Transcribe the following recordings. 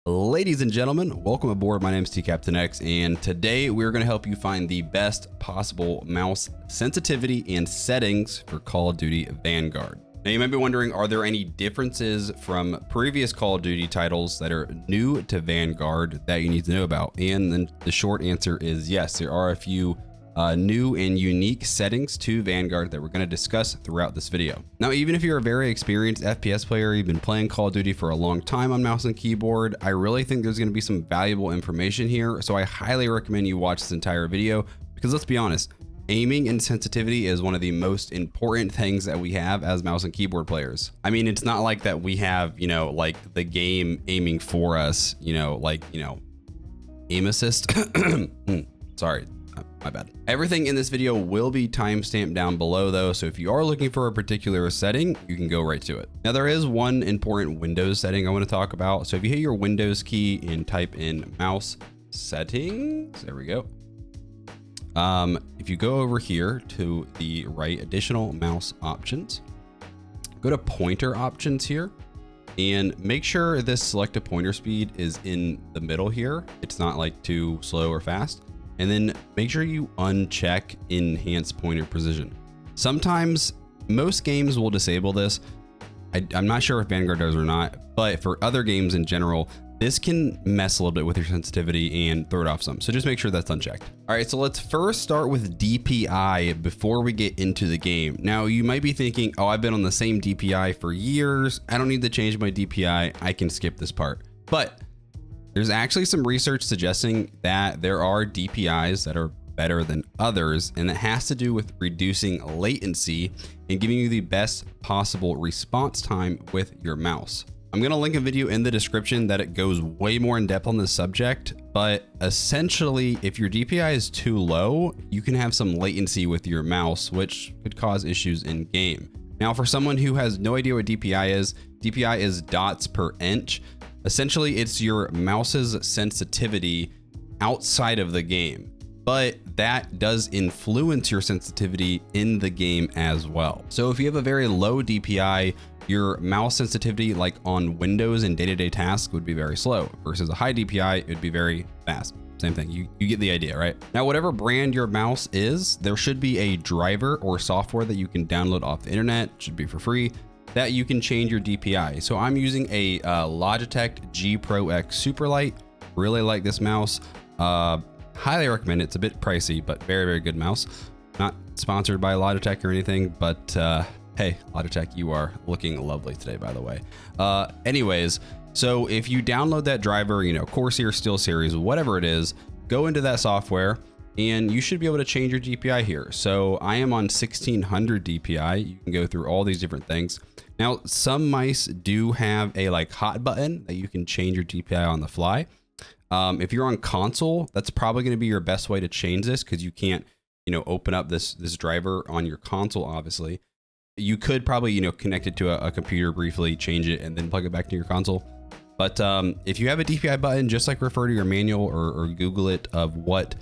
Ladies and gentlemen, welcome aboard. My name is TCaptainX, and today we're going to help you find the best possible mouse sensitivity and settings for Call of Duty Vanguard. Now you might be wondering, are there any differences from previous Call of Duty titles that are new to Vanguard that you need to know about? And then the short answer is yes, there are a few new and unique settings to Vanguard that we're going to discuss throughout this video. Now, even if you're a very experienced FPS player, you've been playing Call of Duty for a long time on mouse and keyboard, I really think there's going to be some valuable information here. So I highly recommend you watch this entire video because let's be honest, aiming and sensitivity is one of the most important things that we have as mouse and keyboard players. I mean, it's not like that we have, like the game aiming for us, aim assist. Sorry. My bad. Everything in this video will be timestamped down below though, so if you are looking for a particular setting, you can go right to it. Now there is one important Windows setting I want to talk about. So if you hit your Windows key and type in mouse settings, there we go. If you go over here to the right, additional mouse options, go to pointer options here and make sure this selected pointer speed is in the middle here. It's not like too slow or fast. And then make sure you uncheck enhanced pointer precision. Sometimes most games will disable this. I'm not sure if Vanguard does or not, but for other games in general, this can mess a little bit with your sensitivity and throw it off some. So just make sure that's unchecked. All right, so let's first start with DPI before we get into the game. Now you might be thinking, oh, I've been on the same DPI for years. I don't need to change my DPI. I can skip this part. But there's actually some research suggesting that there are DPIs that are better than others, and that has to do with reducing latency and giving you the best possible response time with your mouse. I'm gonna link a video in the description that it goes way more in depth on this subject, but essentially if your DPI is too low, you can have some latency with your mouse, which could cause issues in game. Now for someone who has no idea what DPI is dots per inch. Essentially, it's your mouse's sensitivity outside of the game, but that does influence your sensitivity in the game as well. So if you have a very low DPI, your mouse sensitivity, like on Windows and day-to-day tasks, would be very slow versus a high DPI, it would be very fast. Same thing, you get the idea, right? Now, whatever brand your mouse is, there should be a driver or software that you can download off the internet, should be for free, that you can change your DPI. So I'm using a Logitech G Pro X Superlight. Really like this mouse. Highly recommend it. It's a bit pricey, but very, very good mouse. Not sponsored by Logitech or anything, but hey, Logitech, you are looking lovely today, by the way. Anyways, so if you download that driver, Corsair, SteelSeries, whatever it is, go into that software and you should be able to change your DPI here. So I am on 1600 DPI. You can go through all these different things. Now, some mice do have a hot button that you can change your DPI on the fly. If you're on console, that's probably going to be your best way to change this because you can't, open up this driver on your console, obviously. You could probably, connect it to a computer briefly, change it, and then plug it back to your console. But if you have a DPI button, just refer to your manual or Google it of what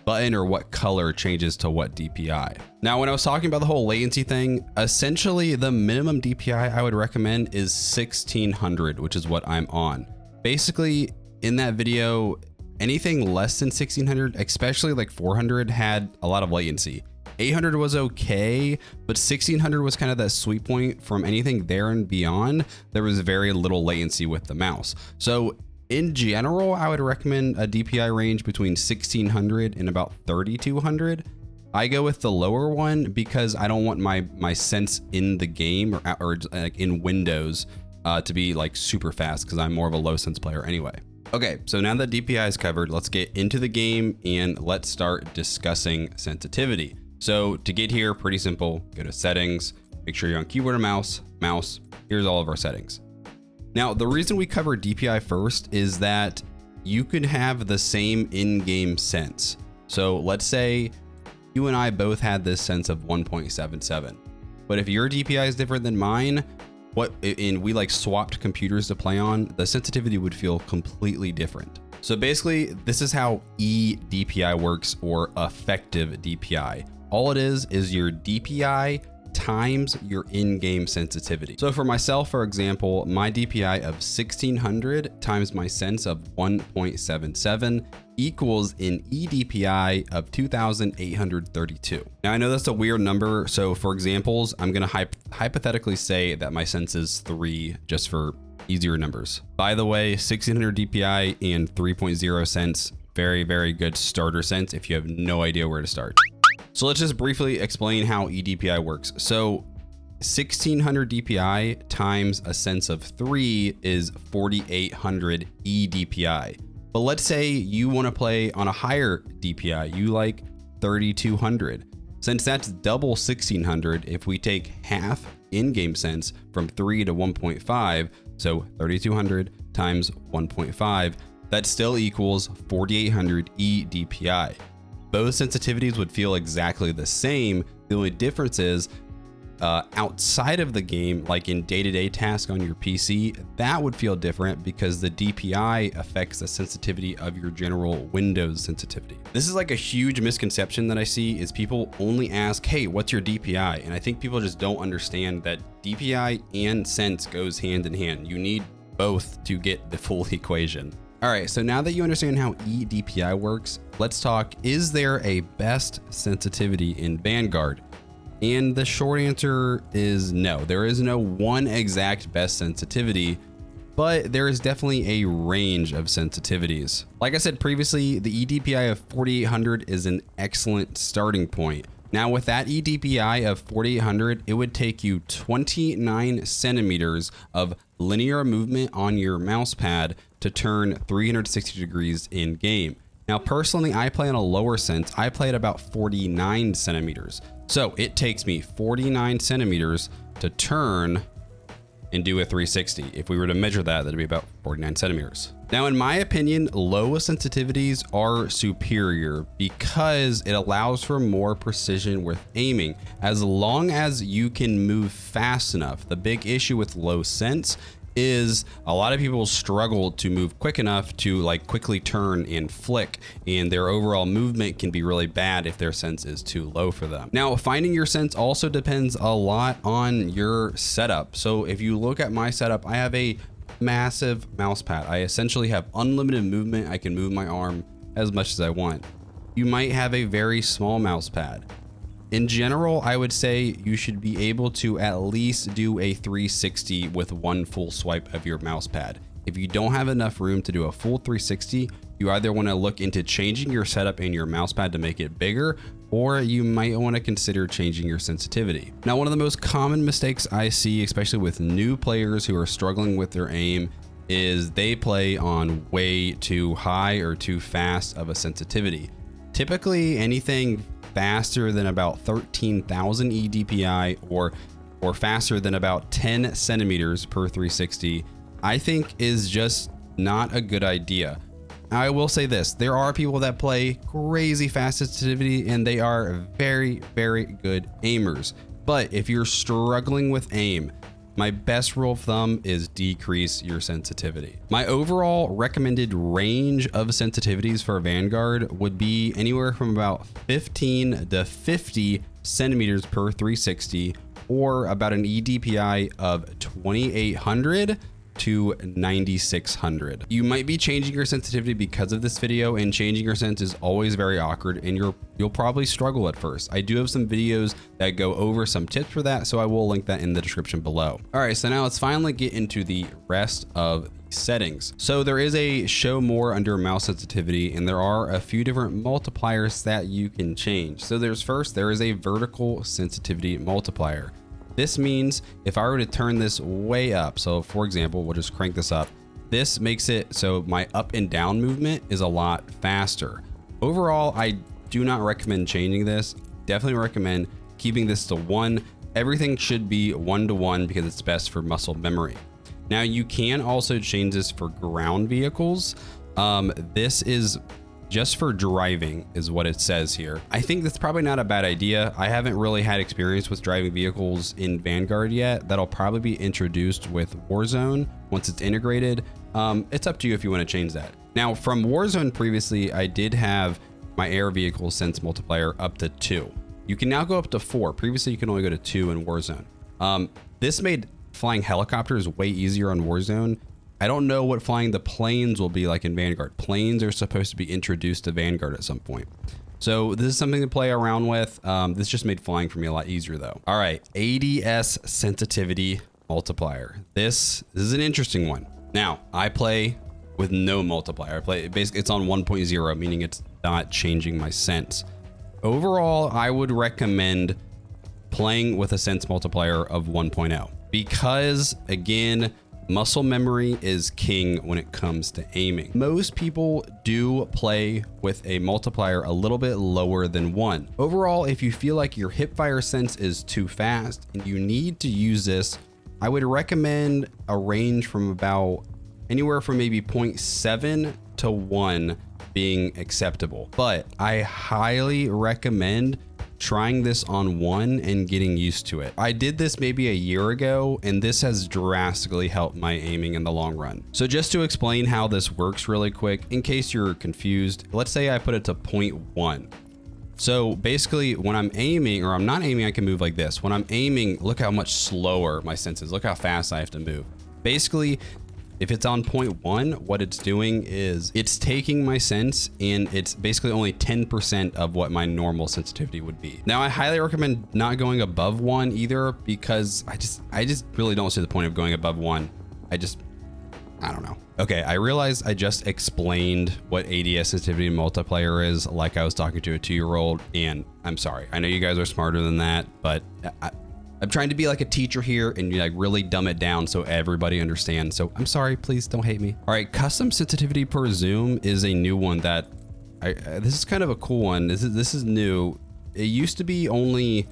button or what color changes to what DPI. Now, when I was talking about the whole latency thing, essentially the minimum DPI I would recommend is 1600, which is what I'm on. Basically, in that video, anything less than 1600, especially 400, had a lot of latency. 800 was okay, but 1600 was kind of that sweet point. From anything there and beyond, there was very little latency with the mouse. So in general, I would recommend a DPI range between 1600 and about 3200. I go with the lower one because I don't want my sense in the game or in Windows to be super fast because I'm more of a low sense player anyway. Okay, so now that DPI is covered, let's get into the game and let's start discussing sensitivity. So to get here, pretty simple, go to settings, make sure you're on keyboard and mouse, here's all of our settings. Now, the reason we cover DPI first is that you could have the same in-game sense. So let's say you and I both had this sense of 1.77, but if your DPI is different than mine, we swapped computers to play on, the sensitivity would feel completely different. So basically, this is how eDPI works, or effective DPI. All it is your DPI times your in-game sensitivity. So for myself, for example, my DPI of 1600 times my sense of 1.77 equals an eDPI of 2832. Now I know that's a weird number, so for examples, I'm gonna hypothetically say that my sense is 3 just for easier numbers. By the way, 1600 DPI and 3.0 sense, very, very good starter sense if you have no idea where to start. So let's just briefly explain how eDPI works. So 1600 DPI times a sense of 3 is 4800 eDPI. But let's say you want to play on a higher DPI, you like 3200. Since that's double 1600, if we take half in-game sense from 3 to 1.5, so 3200 times 1.5, that still equals 4800 eDPI. Both sensitivities would feel exactly the same. The only difference is outside of the game, like in day-to-day tasks on your PC, that would feel different because the DPI affects the sensitivity of your general Windows sensitivity. This is like a huge misconception that I see is people only ask, hey, what's your DPI? And I think people just don't understand that DPI and sense goes hand in hand. You need both to get the full equation. All right, so now that you understand how eDPI works, let's talk, is there a best sensitivity in Vanguard? And the short answer is no. There is no one exact best sensitivity, but there is definitely a range of sensitivities. Like I said previously, the eDPI of 4800 is an excellent starting point. Now with that eDPI of 4800, it would take you 29 centimeters of linear movement on your mouse pad to turn 360 degrees in game. Now personally, I play on a lower sense. I play at about 49 centimeters. So it takes me 49 centimeters to turn and do a 360. If we were to measure that, that'd be about 49 centimeters. Now, in my opinion, low sensitivities are superior because it allows for more precision with aiming, as long as you can move fast enough. The big issue with low sense is a lot of people struggle to move quick enough to like quickly turn and flick, and their overall movement can be really bad if their sense is too low for them. Now, finding your sense also depends a lot on your setup. So if you look at my setup, I have a massive mouse pad. I essentially have unlimited movement. I can move my arm as much as I want. You might have a very small mouse pad. In general, I would say you should be able to at least do a 360 with one full swipe of your mouse pad. If you don't have enough room to do a full 360, you either want to look into changing your setup in your mouse pad to make it bigger, or you might want to consider changing your sensitivity. Now, one of the most common mistakes I see, especially with new players who are struggling with their aim, is they play on way too high or too fast of a sensitivity. Typically, anything faster than about 13,000 eDPI or faster than about 10 centimeters per 360, I think is just not a good idea. I will say this, there are people that play crazy fast sensitivity and they are very, very good aimers. But if you're struggling with aim, my best rule of thumb is decrease your sensitivity. My overall recommended range of sensitivities for Vanguard would be anywhere from about 15 to 50 centimeters per 360, or about an eDPI of 2800 to 9600. You might be changing your sensitivity because of this video, and changing your sense is always very awkward and you'll probably struggle at first. I do have some videos that go over some tips for that, so I will link that in the description below. All right, so now let's finally get into the rest of the settings. So there is a show more under mouse sensitivity, and there are a few different multipliers that you can change. So there is a vertical sensitivity multiplier. This means if I were to turn this way up, so for example, we'll just crank this up, this makes it so my up and down movement is a lot faster. Overall, I do not recommend changing this. Definitely recommend keeping this to 1. Everything should be 1-to-1 because it's best for muscle memory. Now you can also change this for ground vehicles. This is just for driving is what it says here. I think that's probably not a bad idea. I haven't really had experience with driving vehicles in Vanguard yet. That'll probably be introduced with Warzone once it's integrated. It's up to you if you want to change that. Now from Warzone previously, I did have my air vehicle sense multiplier up to 2. You can now go up to 4. Previously, you can only go to 2 in Warzone. This made flying helicopters way easier on Warzone. I don't know what flying the planes will be like in Vanguard. Planes are supposed to be introduced to Vanguard at some point. So this is something to play around with. This just made flying for me a lot easier though. All right, ADS Sensitivity Multiplier. This is an interesting one. Now, I play with no multiplier. I play basically it's on 1.0, meaning it's not changing my sense. Overall, I would recommend playing with a sense multiplier of 1.0 because again, muscle memory is king when it comes to aiming. Most people do play with a multiplier a little bit lower than 1. Overall, if you feel like your hipfire sense is too fast and you need to use this, I would recommend a range from about anywhere from maybe 0.7 to 1 being acceptable. But I highly recommend trying this on 1 and getting used to it. I did this maybe a year ago, and this has drastically helped my aiming in the long run. So just to explain how this works really quick, in case you're confused, let's say I put it to 0.1. So basically when I'm aiming, or I'm not aiming, I can move like this. When I'm aiming, look how much slower my sense is. Look how fast I have to move. Basically, if it's on 0.1, what it's doing is it's taking my sense and it's basically only 10% of what my normal sensitivity would be. Now, I highly recommend not going above 1 either, because I just really don't see the point of going above 1. I don't know. Okay, I realized I just explained what ADS Sensitivity Multiplier is like I was talking to a 2-year-old, and I'm sorry. I know you guys are smarter than that, but I'm trying to be like a teacher here and like really dumb it down so everybody understands. So I'm sorry, please don't hate me. All right, custom sensitivity per zoom is a new one that this is kind of a cool one. This is new. It used to be only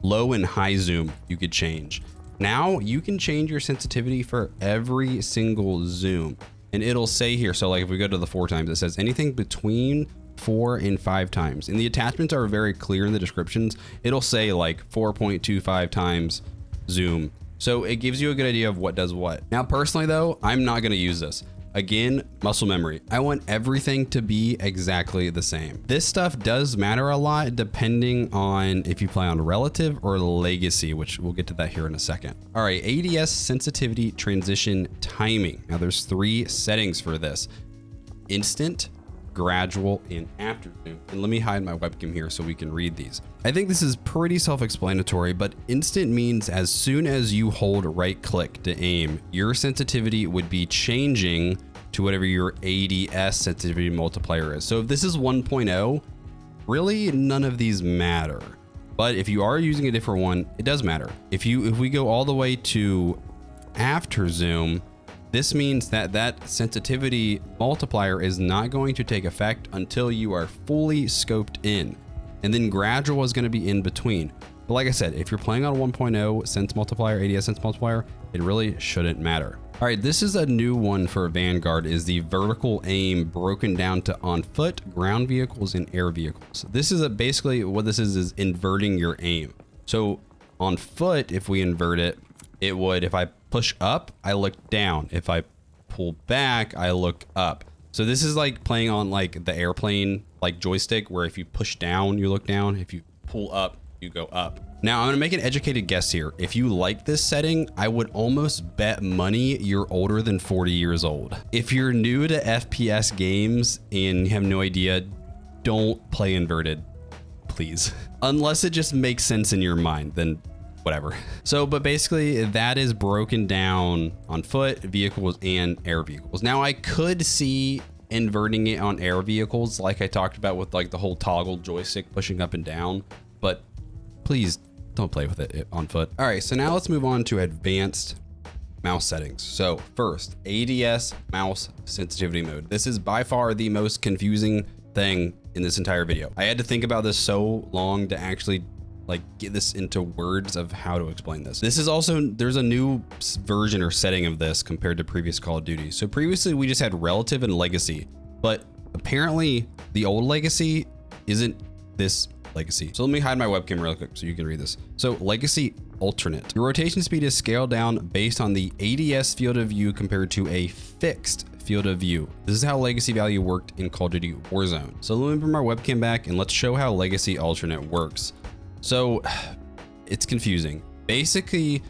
low and high zoom you could change. Now you can change your sensitivity for every single zoom, and it'll say here. So like if we go to the 4 times, it says anything between 4 and 5 times, and the attachments are very clear in the descriptions. It'll say like 4.25 times zoom, so it gives you a good idea of what does what. Now personally though, I'm not going to use this. Again, muscle memory. I want everything to be exactly the same. This stuff does matter a lot depending on if you play on relative or legacy, which we'll get to that here in a second. All right, ADS sensitivity transition timing. Now there's 3 settings for this: instant, gradual, and after zoom. And let me hide my webcam here so we can read these. I think this is pretty self-explanatory, but instant means as soon as you hold right click to aim, your sensitivity would be changing to whatever your ADS sensitivity multiplier is. So if this is 1.0, really none of these matter. But if you are using a different one, it does matter. If we go all the way to after zoom, this means that that sensitivity multiplier is not going to take effect until you are fully scoped in. And then gradual is going to be in between. But like I said, if you're playing on 1.0 sense multiplier, ADS sense multiplier, it really shouldn't matter. All right, this is a new one for Vanguard, is the vertical aim broken down to on foot, ground vehicles, and air vehicles. This is basically what this is inverting your aim. So on foot, if we invert it, it would, if I push up, I look down. If I pull back, I look up. So this is like playing on like the airplane like joystick, where if you push down, you look down. If you pull up, you go up. Now I'm gonna make an educated guess here. If you like this setting, I would almost bet money you're older than 40 years old. If you're new to FPS games and you have no idea, don't play inverted, please. Unless it just makes sense in your mind, then whatever. So, but basically that is broken down on foot, vehicles, and air vehicles. Now I could see inverting it on air vehicles like I talked about with like the whole toggle joystick pushing up and down, but please don't play with it on foot. All right, so now let's move on to advanced mouse settings. So first, ADS mouse sensitivity mode. This is by far the most confusing thing in this entire video. I had to think about this so long to actually like get this into words of how to explain this. This is also, there's a new version or setting of this compared to previous Call of Duty. So previously we just had relative and legacy, but apparently the old legacy isn't this legacy. So let me hide my webcam real quick so you can read this. So legacy alternate. Your rotation speed is scaled down based on the ADS field of view compared to a fixed field of view. This is how legacy value worked in Call of Duty Warzone. So let me bring my webcam back and let's show how legacy alternate works. So it's confusing. Basically,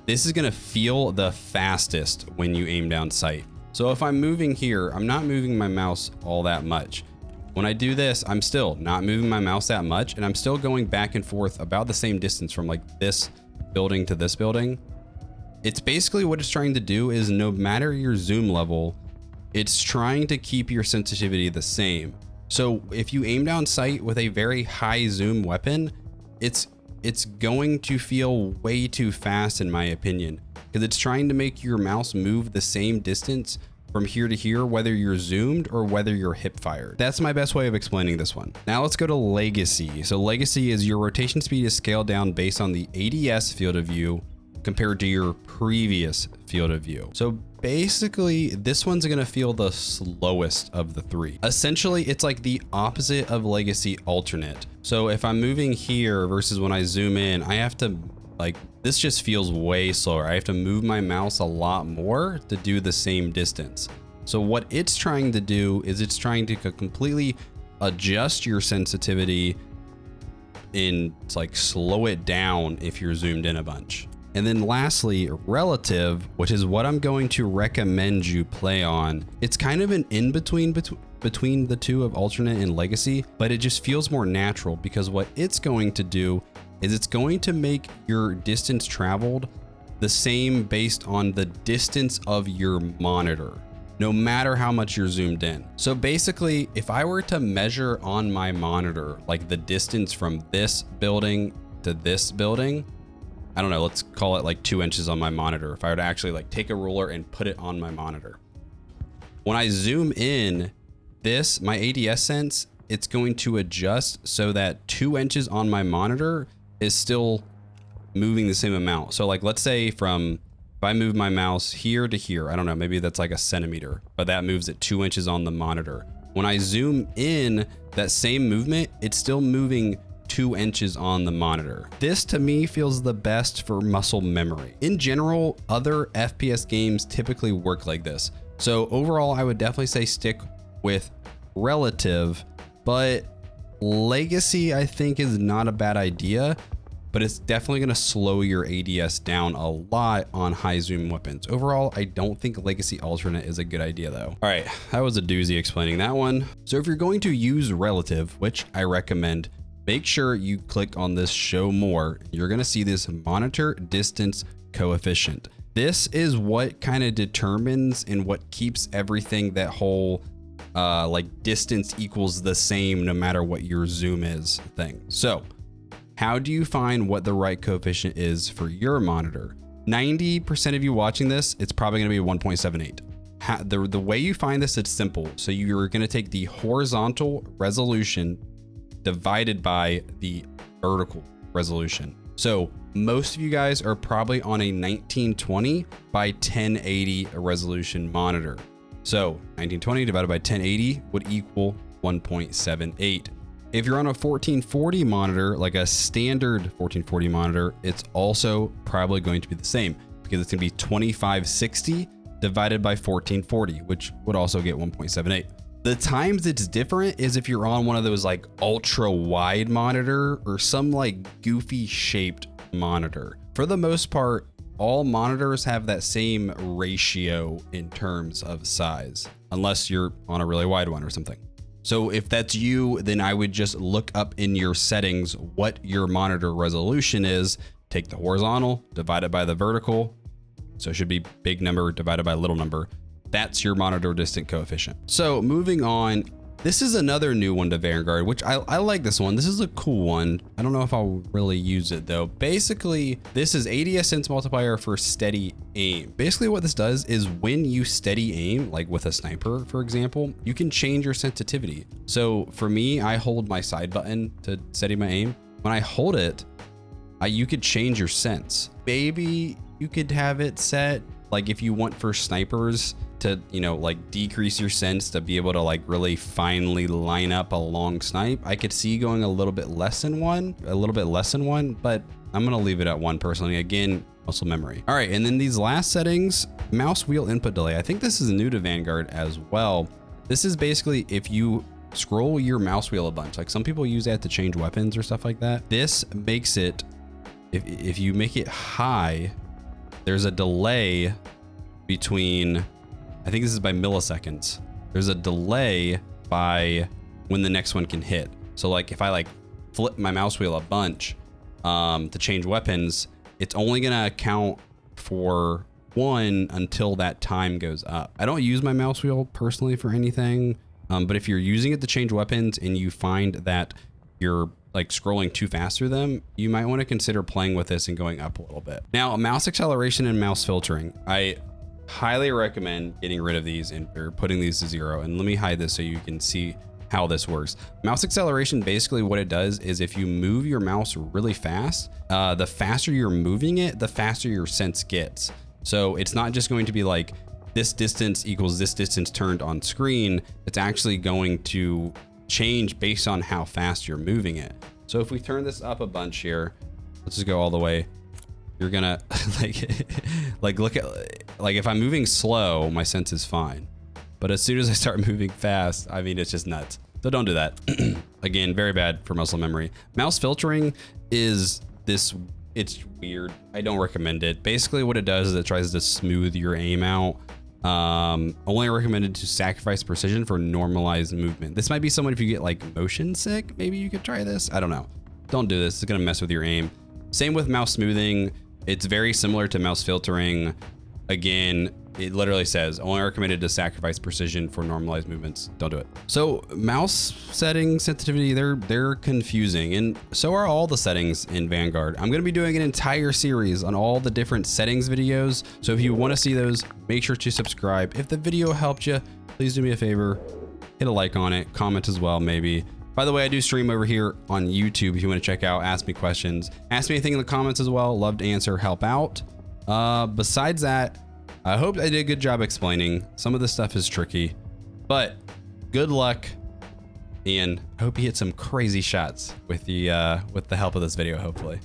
this is gonna feel the fastest when you aim down sight. So if I'm moving here, I'm not moving my mouse all that much. When I do this, I'm still not moving my mouse that much, and I'm still going back and forth about the same distance from like this building to this building. It's basically what it's trying to do is no matter your zoom level, it's trying to keep your sensitivity the same. So if you aim down sight with a very high zoom weapon, it's going to feel way too fast in my opinion, because it's trying to make your mouse move the same distance from here to here, whether you're zoomed or whether you're hip fired. That's my best way of explaining this one. Now let's go to legacy. So legacy is your rotation speed is scaled down based on the ADS field of view compared to your previous field of view. So basically this one's gonna feel the slowest of the three. Essentially, it's like the opposite of legacy alternate. So if I'm moving here versus when I zoom in, I have to like, this just feels way slower. I have to move my mouse a lot more to do the same distance. So what it's trying to do is it's trying to completely adjust your sensitivity and like slow it down if you're zoomed in a bunch. And then lastly, relative, which is what I'm going to recommend you play on. It's kind of an in-between between the two of alternate and legacy, but it just feels more natural because what it's going to do is it's going to make your distance traveled the same based on the distance of your monitor, no matter how much you're zoomed in. So basically, if I were to measure on my monitor, like the distance from this building to this building, I don't know, let's call it like 2 inches on my monitor. If I were to actually like take a ruler and put it on my monitor. When I zoom in, my ADS sense, it's going to adjust so that 2 inches on my monitor is still moving the same amount. So like, let's say if I move my mouse here to here, I don't know, maybe that's like a centimeter, but that moves it 2 inches on the monitor. When I zoom in, that same movement, it's still moving 2 inches on the monitor. This to me feels the best for muscle memory. In general, other FPS games typically work like this. So overall, I would definitely say stick with relative, but legacy I think is not a bad idea, but it's definitely going to slow your ADS down a lot on high zoom weapons. Overall, I don't think legacy alternate is a good idea though. All right, that was a doozy explaining that one. So if you're going to use relative, which I recommend, make sure you click on this show more. You're going to see this monitor distance coefficient. This is what kind of determines and what keeps everything that whole like distance equals the same no matter what your zoom is thing. So how do you find what the right coefficient is for your monitor? 90% of you watching this, it's probably going to be 1.78. The way you find this, it's simple. So you're going to take the horizontal resolution divided by the vertical resolution. So most of you guys are probably on a 1920 by 1080 resolution monitor. So 1920 divided by 1080 would equal 1.78. If you're on a 1440 monitor, like a standard 1440 monitor, it's also probably going to be the same because it's going to be 2560 divided by 1440, which would also get 1.78. The times it's different is if you're on one of those like ultra wide monitor or some like goofy shaped monitor. For the most part, all monitors have that same ratio in terms of size, unless you're on a really wide one or something. So if that's you, then I would just look up in your settings what your monitor resolution is, take the horizontal, divide it by the vertical. So it should be big number divided by little number. That's your monitor distance coefficient. So moving on, this is another new one to Vanguard, which I like this one. This is a cool one. I don't know if I'll really use it though. Basically, this is ADS Sense Multiplier for steady aim. Basically what this does is when you steady aim, like with a sniper, for example, you can change your sensitivity. So for me, I hold my side button to steady my aim. When I hold it, you could change your sense. Maybe you could have it set, like if you want for snipers, to, you know, like decrease your sense to be able to like really finely line up a long snipe. I could see going a little bit less than one, but I'm gonna leave it at 1 personally. Again, muscle memory. All right, and then these last settings, mouse wheel input delay. I think this is new to Vanguard as well. This is basically if you scroll your mouse wheel a bunch. Like some people use that to change weapons or stuff like that. This makes it, if you make it high, there's a delay between, I think this is by milliseconds. There's a delay by when the next one can hit. So like if I like flip my mouse wheel a bunch to change weapons, it's only gonna count for one until that time goes up. I don't use my mouse wheel personally for anything, but if you're using it to change weapons and you find that you're like scrolling too fast through them, you might want to consider playing with this and going up a little bit. Now, mouse acceleration and mouse filtering. I highly recommend getting rid of these or putting these to 0. And let me hide this so you can see how this works. Mouse acceleration, basically what it does is if you move your mouse really fast, the faster you're moving it, the faster your sense gets. So it's not just going to be like this distance equals this distance turned on screen. It's actually going to change based on how fast you're moving it. So if we turn this up a bunch here, let's just go all the way. You're gonna like look at, like if I'm moving slow, my sense is fine. But as soon as I start moving fast, I mean, it's just nuts. So don't do that. Again, very bad for muscle memory. Mouse filtering is this, it's weird. I don't recommend it. Basically what it does is it tries to smooth your aim out. Only recommended to sacrifice precision for normalized movement. This might be someone, if you get like motion sick, maybe you could try this. I don't know. Don't do this. It's gonna mess with your aim. Same with mouse smoothing. It's very similar to mouse filtering. Again, it literally says only recommended to sacrifice precision for normalized movements. Don't do it. So mouse setting sensitivity, they're confusing, and so are all the settings in Vanguard. I'm going to be doing an entire series on all the different settings videos. So if you want to see those, make sure to subscribe. If the video helped you, please do me a favor, hit a like on it, comment as well, maybe. By the way, I do stream over here on YouTube if you want to check out, ask me questions, ask me anything in the comments as well. Love to answer, help out. Besides that, I hope I did a good job explaining. Some of this stuff is tricky, but good luck, and I hope you hit some crazy shots with the help of this video, hopefully.